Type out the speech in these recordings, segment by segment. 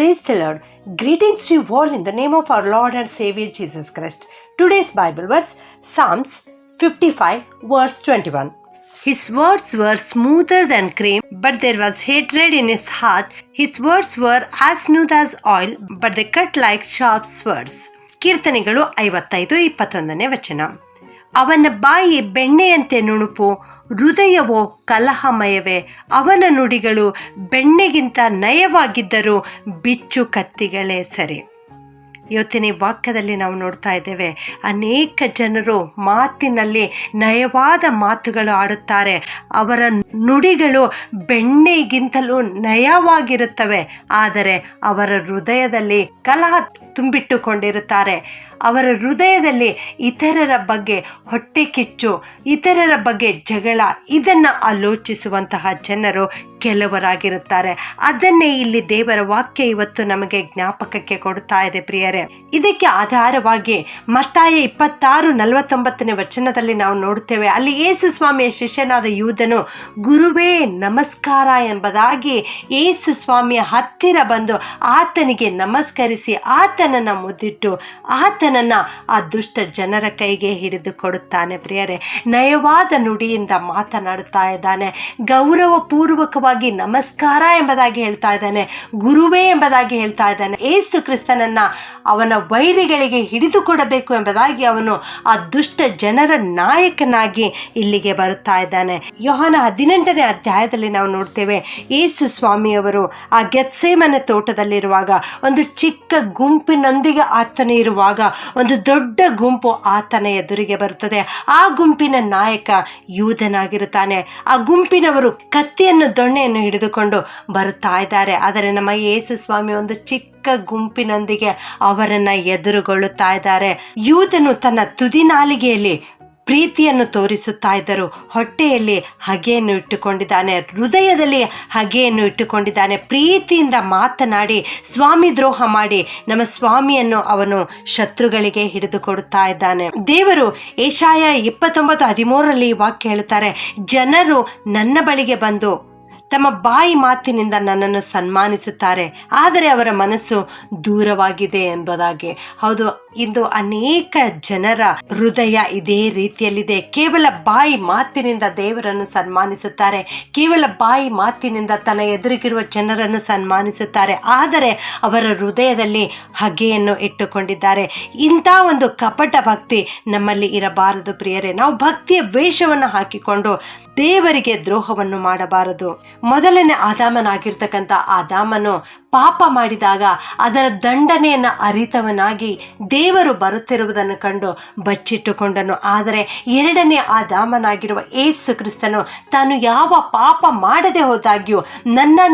Praise the Lord. Greetings to you all in the name of our Lord and Savior Jesus Christ. Today's Bible verse, Psalms 55 verse 21. His words were smoother than cream, but there was hatred in his heart. His words were as smooth as oil, but they cut like sharp swords. ಕೀರ್ತನೆಗಳು 55:21 ವಚನ. ಅವನ ಬಾಯಿ ಬೆಣ್ಣೆಯಂತೆ ನುಣುಪು, ಹೃದಯವೋ ಕಲಹಮಯವೇ. ಅವನ ನುಡಿಗಳು ಬೆಣ್ಣೆಗಿಂತ ನಯವಾಗಿದ್ದರೂ ಬಿಚ್ಚು ಕತ್ತಿಗಳೇ ಸರಿ. ಇವತ್ತಿನ ಈ ವಾಕ್ಯದಲ್ಲಿ ನಾವು ನೋಡ್ತಾ ಇದ್ದೇವೆ, ಅನೇಕ ಜನರು ಮಾತಿನಲ್ಲಿ ನಯವಾದ ಮಾತುಗಳು ಆಡುತ್ತಾರೆ. ಅವರ ನುಡಿಗಳು ಬೆಣ್ಣೆಗಿಂತಲೂ ನಯವಾಗಿರುತ್ತವೆ, ಆದರೆ ಅವರ ಹೃದಯದಲ್ಲಿ ಕಲಹ ತುಂಬಿಟ್ಟುಕೊಂಡಿರುತ್ತಾರೆ. ಅವರ ಹೃದಯದಲ್ಲಿ ಇತರರ ಬಗ್ಗೆ ಹೊಟ್ಟೆ ಕಿಚ್ಚು, ಇತರರ ಬಗ್ಗೆ ಜಗಳ, ಇದನ್ನು ಆಲೋಚಿಸುವಂತಹ ಜನರು ಕೆಲವರಾಗಿರುತ್ತಾರೆ. ಅದನ್ನೇ ಇಲ್ಲಿ ದೇವರ ವಾಕ್ಯ ಇವತ್ತು ನಮಗೆ ಜ್ಞಾಪಕಕ್ಕೆ ಕೊಡ್ತಾ ಇದೆ ಪ್ರಿಯರೇ. ಇದಕ್ಕೆ ಆಧಾರವಾಗಿ ಮತ್ತಾಯ 26:49 ವಚನದಲ್ಲಿ ನಾವು ನೋಡುತ್ತೇವೆ. ಅಲ್ಲಿ ಯೇಸು ಸ್ವಾಮಿಯ ಶಿಷ್ಯನಾದ ಯೂದನು ಗುರುವೇ ನಮಸ್ಕಾರ ಎಂಬುದಾಗಿ ಯೇಸು ಸ್ವಾಮಿಯ ಹತ್ತಿರ ಬಂದು ಆತನಿಗೆ ನಮಸ್ಕರಿಸಿ ಆತನನ್ನು ಮುದ್ದಿಟ್ಟು ಆತನನ್ನು ಆ ದುಷ್ಟ ಜನರ ಕೈಗೆ ಹಿಡಿದು ಕೊಡುತ್ತಾನೆ ಪ್ರಿಯರೇ. ನಯವಾದ ನುಡಿಯಿಂದ ಮಾತನಾಡುತ್ತಾ ಇದ್ದಾನೆ. ಗೌರವ ಪೂರ್ವಕವಾಗಿ ನಮಸ್ಕಾರ ಎಂಬುದಾಗಿ ಹೇಳ್ತಾ ಇದ್ದಾನೆ, ಗುರುವೇ ಎಂಬುದಾಗಿ ಹೇಳ್ತಾ ಇದ್ದಾನೆ. ಯೇಸು ಕ್ರಿಸ್ತನನ್ನ ಅವನ ವೈರಿಗಳಿಗೆ ಹಿಡಿದುಕೊಡಬೇಕು ಎಂಬುದಾಗಿ ಅವನು ಆ ದುಷ್ಟ ಜನರ ನಾಯಕನಾಗಿ ಇಲ್ಲಿಗೆ ಬರುತ್ತಾ ಇದ್ದಾನೆ. ಯೋಹಾನ 18ನೇ ಅಧ್ಯಾಯದಲ್ಲಿ ನಾವು ನೋಡ್ತೇವೆ, ಯೇಸು ಸ್ವಾಮಿಯವರು ಆ ಗೆತ್ಸೇಮನೆ ತೋಟದಲ್ಲಿರುವಾಗ ಒಂದು ಚಿಕ್ಕ ಗುಂಪಿನೊಂದಿಗೆ ಆತನು ಇರುವಾಗ ಒಂದು ದೊಡ್ಡ ಗುಂಪು ಆತನ ಎದುರಿಗೆ ಬರುತ್ತದೆ. ಆ ಗುಂಪಿನ ನಾಯಕ ಯೂದನಾಗಿರುತ್ತಾನೆ. ಆ ಗುಂಪಿನವರು ಕತ್ತಿಯನ್ನು ದೊಣ್ಣೆಯನ್ನು ಹಿಡಿದುಕೊಂಡು ಬರುತ್ತಾ ಇದ್ದಾರೆ. ಆದರೆ ನಮ್ಮ ಯೇಸು ಸ್ವಾಮಿ ಒಂದು ಚಿಕ್ಕ ಗುಂಪಿನೊಂದಿಗೆ ಅವರನ್ನು ಎದುರುಗೊಳ್ಳುತ್ತಾ ಇದ್ದಾರೆ. ಯೂದನು ತನ್ನ ತುದಿನಾಲಿಗೆಯಲ್ಲಿ ಪ್ರೀತಿಯನ್ನು ತೋರಿಸುತ್ತಾ ಇದ್ದರು. ಹೊಟ್ಟೆಯಲ್ಲಿ ಹಗೆಯನ್ನು ಇಟ್ಟುಕೊಂಡಿದ್ದಾನೆ, ಹೃದಯದಲ್ಲಿ ಹಗೆಯನ್ನು ಇಟ್ಟುಕೊಂಡಿದ್ದಾನೆ. ಪ್ರೀತಿಯಿಂದ ಮಾತನಾಡಿ ಸ್ವಾಮಿ ದ್ರೋಹ ಮಾಡಿ ನಮ್ಮ ಸ್ವಾಮಿಯನ್ನು ಅವನು ಶತ್ರುಗಳಿಗೆ ಹಿಡಿದುಕೊಡುತ್ತಾ ಇದ್ದಾನೆ. ದೇವರು ಯೆಶಾಯ 29:13 ವಾಕ್ಯ ಹೇಳುತ್ತಾರೆ, ಜನರು ನನ್ನ ಬಳಿಗೆ ಬಂದು ತಮ್ಮ ಬಾಯಿ ಮಾತಿನಿಂದ ನನ್ನನ್ನು ಸನ್ಮಾನಿಸುತ್ತಾರೆ, ಆದರೆ ಅವರ ಮನಸ್ಸು ದೂರವಾಗಿದೆ ಎಂಬುದಾಗಿ. ಹೌದು, ಇಂದು ಅನೇಕ ಜನರ ಹೃದಯ ಇದೇ ರೀತಿಯಲ್ಲಿದೆ. ಕೇವಲ ಬಾಯಿ ಮಾತಿನಿಂದ ದೇವರನ್ನು ಸನ್ಮಾನಿಸುತ್ತಾರೆ, ಕೇವಲ ಬಾಯಿ ಮಾತಿನಿಂದ ತನ್ನ ಎದುರಿಗಿರುವ ಜನರನ್ನು ಸನ್ಮಾನಿಸುತ್ತಾರೆ, ಆದರೆ ಅವರ ಹೃದಯದಲ್ಲಿ ಹಗೆಯನ್ನು ಇಟ್ಟುಕೊಂಡಿದ್ದಾರೆ. ಇಂಥ ಒಂದು ಕಪಟ ಭಕ್ತಿ ನಮ್ಮಲ್ಲಿ ಇರಬಾರದು ಪ್ರಿಯರೇ. ನಾವು ಭಕ್ತಿಯ ವೇಷವನ್ನು ಹಾಕಿಕೊಂಡು ದೇವರಿಗೆ ದ್ರೋಹವನ್ನು ಮಾಡಬಾರದು. ಮೊದಲನೇ ಆದಾಮನಾಗಿರ್ತಕ್ಕಂಥ ಆದಾಮನು ಪಾಪ ಮಾಡಿದಾಗ ಅದರ ದಂಡನೆಯನ್ನು ಅರಿತವನಾಗಿ ದೇವರು ಬರುತ್ತಿರುವುದನ್ನು ಕಂಡು ಬಚ್ಚಿಟ್ಟುಕೊಂಡನು. ಆದರೆ ಎರಡನೇ ಆದಾಮನಾಗಿರುವ ಯೇಸು ಕ್ರಿಸ್ತನು ತಾನು ಯಾವ ಪಾಪ ಮಾಡದೆ ಹೋದಾಗ್ಯೂ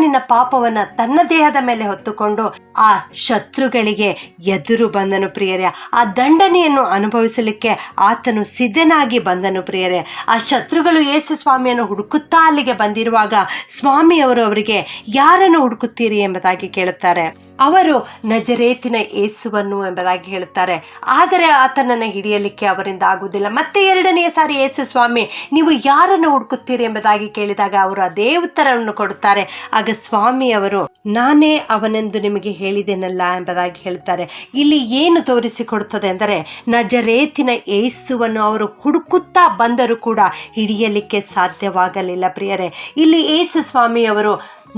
ನಿನ್ನ ಪಾಪವನ್ನು ತನ್ನ ದೇಹದ ಮೇಲೆ ಹೊತ್ತುಕೊಂಡು ಆ ಶತ್ರುಗಳಿಗೆ ಎದುರು ಬಂದನು ಪ್ರಿಯರೇ. ಆ ದಂಡನೆಯನ್ನು ಅನುಭವಿಸಲಿಕ್ಕೆ ಆತನು ಸಿದ್ಧನಾಗಿ ಬಂದನು ಪ್ರಿಯರೇ. ಆ ಶತ್ರುಗಳು ಯೇಸು ಸ್ವಾಮಿಯನ್ನು ಹುಡುಕುತ್ತಾ ಅಲ್ಲಿಗೆ ಬಂದಿರುವಾಗ ಸ್ವಾಮಿಯವರು ಅವರಿಗೆ ಯಾರನ್ನು ಹುಡುಕುತ್ತೀರಿ ಎಂಬುದಾಗಿ ಕೇಳುತ್ತಾರೆ. ಅವರು ನಜರೇತಿನ ಯೇಸುವನ್ನು ಎಂಬುದಾಗಿ ಹೇಳುತ್ತಾರೆ. ಆದರೆ ಆತನನ್ನು ಹಿಡಿಯಲಿಕ್ಕೆ ಅವರಿಂದ ಆಗುವುದಿಲ್ಲ. ಮತ್ತೆ ಎರಡನೆಯ ಸಾರಿ ಯೇಸು ಸ್ವಾಮಿ ನೀವು ಯಾರನ್ನು ಹುಡುಕುತ್ತೀರಿ ಎಂಬುದಾಗಿ ಕೇಳಿದಾಗ ಅವರು ಅದೇ ಉತ್ತರವನ್ನು ಕೊಡುತ್ತಾರೆ. ಆಗ ಸ್ವಾಮಿಯವರು ನಾನೇ ಅವನೆಂದು ನಿಮಗೆ ಹೇಳಿದೆನಲ್ಲ ಎಂಬುದಾಗಿ ಹೇಳ್ತಾರೆ. ಇಲ್ಲಿ ಏನು ತೋರಿಸಿಕೊಡುತ್ತದೆ ಅಂದರೆ ನಜರೇತಿನ ಯೇಸುವನ್ನು ಅವರು ಹುಡುಕುತ್ತಾ ಬಂದರೂ ಕೂಡ ಹಿಡಿಯಲಿಕ್ಕೆ ಸಾಧ್ಯವಾಗಲಿಲ್ಲ ಪ್ರಿಯರೇ. ಇಲ್ಲಿ ಯೇಸು ಸ್ವಾಮಿಯವರು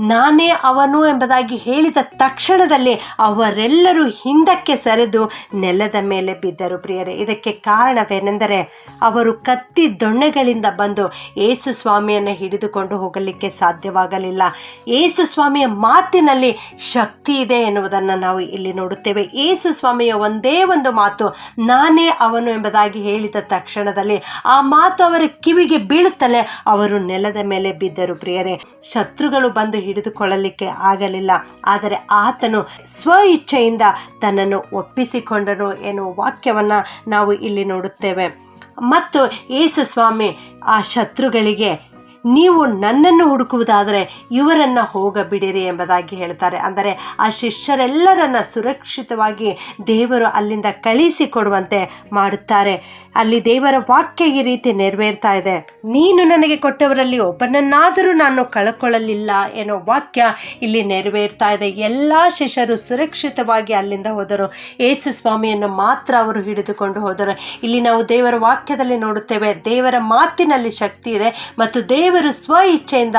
ನಾನೇ ಅವನು ಎಂಬುದಾಗಿ ಹೇಳಿದ ತಕ್ಷಣದಲ್ಲಿ ಅವರೆಲ್ಲರೂ ಹಿಂದಕ್ಕೆ ಸರಿದು ನೆಲದ ಮೇಲೆ ಬಿದ್ದರು ಪ್ರಿಯರೇ. ಇದಕ್ಕೆ ಕಾರಣವೇನೆಂದರೆ ಅವರು ಕತ್ತಿ ದೊಣ್ಣೆಗಳಿಂದ ಬಂದು ಯೇಸು ಸ್ವಾಮಿಯನ್ನು ಹಿಡಿದುಕೊಂಡು ಹೋಗಲಿಕ್ಕೆ ಸಾಧ್ಯವಾಗಲಿಲ್ಲ. ಯೇಸು ಸ್ವಾಮಿಯ ಮಾತಿನಲ್ಲಿ ಶಕ್ತಿ ಇದೆ ಎನ್ನುವುದನ್ನು ನಾವು ಇಲ್ಲಿ ನೋಡುತ್ತೇವೆ. ಯೇಸು ಸ್ವಾಮಿಯ ಒಂದೇ ಒಂದು ಮಾತು ನಾನೇ ಅವನು ಎಂಬುದಾಗಿ ಹೇಳಿದ ತಕ್ಷಣದಲ್ಲಿ ಆ ಮಾತು ಅವರ ಕಿವಿಗೆ ಬೀಳುತ್ತಲೇ ಅವರು ನೆಲದ ಮೇಲೆ ಬಿದ್ದರು ಪ್ರಿಯರೇ. ಶತ್ರುಗಳು ಬಂದು ಹಿಡಿದುಕೊಳ್ಳಲಿಕ್ಕೆ ಆಗಲಿಲ್ಲ, ಆದರೆ ಆತನು ಸ್ವ ಇಚ್ಛೆಯಿಂದ ತನ್ನನ್ನು ಒಪ್ಪಿಸಿಕೊಂಡನು ಎನ್ನುವ ವಾಕ್ಯವನ್ನು ನಾವು ಇಲ್ಲಿ ನೋಡುತ್ತೇವೆ. ಮತ್ತು ಯೇಸು ಸ್ವಾಮಿ ಆ ಶತ್ರುಗಳಿಗೆ ನೀವು ನನ್ನನ್ನು ಹುಡುಕುವುದಾದರೆ ಇವರನ್ನು ಹೋಗಬಿಡಿರಿ ಎಂಬುದಾಗಿ ಹೇಳ್ತಾರೆ. ಅಂದರೆ ಆ ಶಿಷ್ಯರೆಲ್ಲರನ್ನ ಸುರಕ್ಷಿತವಾಗಿ ದೇವರು ಅಲ್ಲಿಂದ ಕಳಿಸಿಕೊಡುವಂತೆ ಮಾಡುತ್ತಾರೆ. ಅಲ್ಲಿ ದೇವರ ವಾಕ್ಯ ಈ ರೀತಿ ನೆರವೇರ್ತಾ ಇದೆ. ನೀನು ನನಗೆ ಕೊಟ್ಟವರಲ್ಲಿ ಒಬ್ಬನನ್ನಾದರೂ ನಾನು ಕಳ್ಕೊಳ್ಳಲಿಲ್ಲ ಏನೋ ವಾಕ್ಯ ಇಲ್ಲಿ ನೆರವೇರ್ತಾ ಇದೆ. ಎಲ್ಲ ಶಿಷ್ಯರು ಸುರಕ್ಷಿತವಾಗಿ ಅಲ್ಲಿಂದ ಹೋದರು. ಯೇಸು ಸ್ವಾಮಿಯನ್ನು ಮಾತ್ರ ಅವರು ಹಿಡಿದುಕೊಂಡು ಹೋದರು. ಇಲ್ಲಿ ನಾವು ದೇವರ ವಾಕ್ಯದಲ್ಲಿ ನೋಡುತ್ತೇವೆ, ದೇವರ ಮಾತಿನಲ್ಲಿ ಶಕ್ತಿ ಇದೆ ಮತ್ತು ದೇವರು ಸ್ವ ಇಚ್ಛೆಯಿಂದ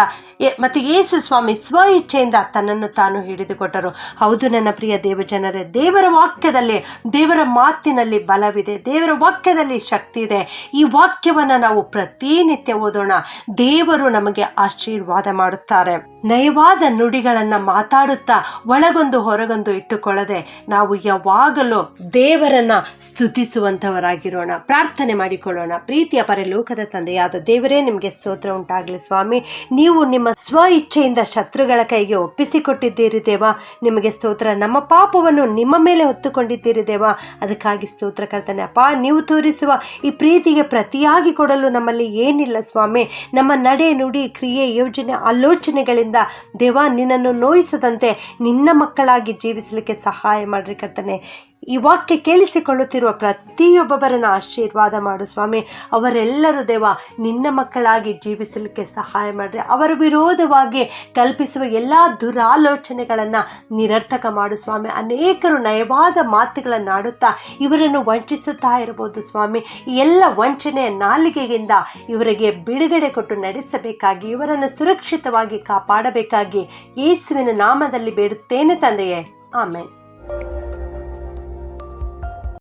ಮತ್ತು ಯೇಸು ಸ್ವಾಮಿ ಸ್ವ ಇಚ್ಛೆಯಿಂದ ತನ್ನನ್ನು ತಾನು ಹಿಡಿದುಕೊಟ್ಟರು. ಹೌದು ನನ್ನ ಪ್ರಿಯ ದೇವಜನರೇ, ದೇವರ ವಾಕ್ಯದಲ್ಲಿ, ದೇವರ ಮಾತಿನಲ್ಲಿ ಬಲವಿದೆ, ದೇವರ ವಾಕ್ಯದಲ್ಲಿ ಶಕ್ತಿ ಇದೆ. ಈ ವಾಕ್ಯವನ್ನು ನಾವು ಪ್ರತಿನಿತ್ಯ ಓದೋಣ. ದೇವರು ನಮಗೆ ಆಶೀರ್ವಾದ ಮಾಡುತ್ತಾರೆ. ನಯವಾದ ನುಡಿಗಳನ್ನು ಮಾತಾಡುತ್ತಾ ಒಳಗೊಂದು ಹೊರಗೊಂದು ಇಟ್ಟುಕೊಳ್ಳದೆ ನಾವು ಯಾವಾಗಲೂ ದೇವರನ್ನ ಸ್ತುತಿಸುವಂಥವರಾಗಿರೋಣ. ಪ್ರಾರ್ಥನೆ ಮಾಡಿಕೊಳ್ಳೋಣ. ಪ್ರೀತಿಯ ಪರಲೋಕದ ತಂದೆಯಾದ ದೇವರೇ, ನಿಮಗೆ ಸ್ತೋತ್ರ ಉಂಟಾಗಲಿ ಸ್ವಾಮಿ. ನೀವು ನಿಮ್ಮ ಸ್ವ ಇಚ್ಛೆಯಿಂದ ಶತ್ರುಗಳ ಕೈಗೆ ಒಪ್ಪಿಸಿಕೊಟ್ಟಿದ್ದೀರಿ ದೇವ, ನಿಮಗೆ ಸ್ತೋತ್ರ. ನಮ್ಮ ಪಾಪವನ್ನು ನಿಮ್ಮ ಮೇಲೆ ಹೊತ್ತುಕೊಂಡಿದ್ದೀರಿ ದೇವ, ಅದಕ್ಕಾಗಿ ಸ್ತೋತ್ರ ಕರ್ತನೆ. ಅಪ್ಪ, ನೀವು ತೋರಿಸುವ ಈ ಪ್ರೀತಿಗೆ ಪ್ರತಿಯಾಗಿ ಕೊಡಲು ನಮ್ಮಲ್ಲಿ ಏನಿಲ್ಲ ಸ್ವಾಮಿ. ನಮ್ಮ ನಡೆ, ನುಡಿ, ಕ್ರಿಯೆ, ಯೋಜನೆ, ಆಲೋಚನೆಗಳಿಂದ ದೇವ ನಿನ್ನನ್ನು ನೋಯಿಸದಂತೆ ನಿನ್ನ ಮಕ್ಕಳಾಗಿ ಜೀವಿಸಲಿಕ್ಕೆ ಸಹಾಯ ಮಾಡ್ರಿ ಕರ್ತನೆ. ಈ ವಾಕ್ಯ ಕೇಳಿಸಿಕೊಳ್ಳುತ್ತಿರುವ ಪ್ರತಿಯೊಬ್ಬೊಬ್ಬರನ್ನು ಆಶೀರ್ವಾದ ಮಾಡು ಸ್ವಾಮಿ. ಅವರೆಲ್ಲರೂ ದೇವ ನಿನ್ನ ಮಕ್ಕಳಾಗಿ ಜೀವಿಸಲಿಕ್ಕೆ ಸಹಾಯ ಮಾಡ್ರಿ. ಅವರ ವಿರೋಧವಾಗಿ ಕಲ್ಪಿಸುವ ಎಲ್ಲ ದುರಾಲೋಚನೆಗಳನ್ನು ನಿರರ್ಥಕ ಮಾಡು ಸ್ವಾಮಿ. ಅನೇಕರು ನಯವಾದ ಮಾತುಗಳನ್ನು ಆಡುತ್ತಾ ಇವರನ್ನು ವಂಚಿಸುತ್ತಾ ಇರಬಹುದು ಸ್ವಾಮಿ. ಈ ಎಲ್ಲ ವಂಚನೆಯ ನಾಲಿಗೆಯಿಂದ ಇವರಿಗೆ ಬಿಡುಗಡೆ ಕೊಟ್ಟು ನಡೆಸಬೇಕಾಗಿ, ಇವರನ್ನು ಸುರಕ್ಷಿತವಾಗಿ ಕಾಪಾಡಬೇಕಾಗಿ ಯೇಸುವಿನ ನಾಮದಲ್ಲಿ ಬೇಡುತ್ತೇನೆ ತಂದೆಯೇ, ಆಮೆನ್.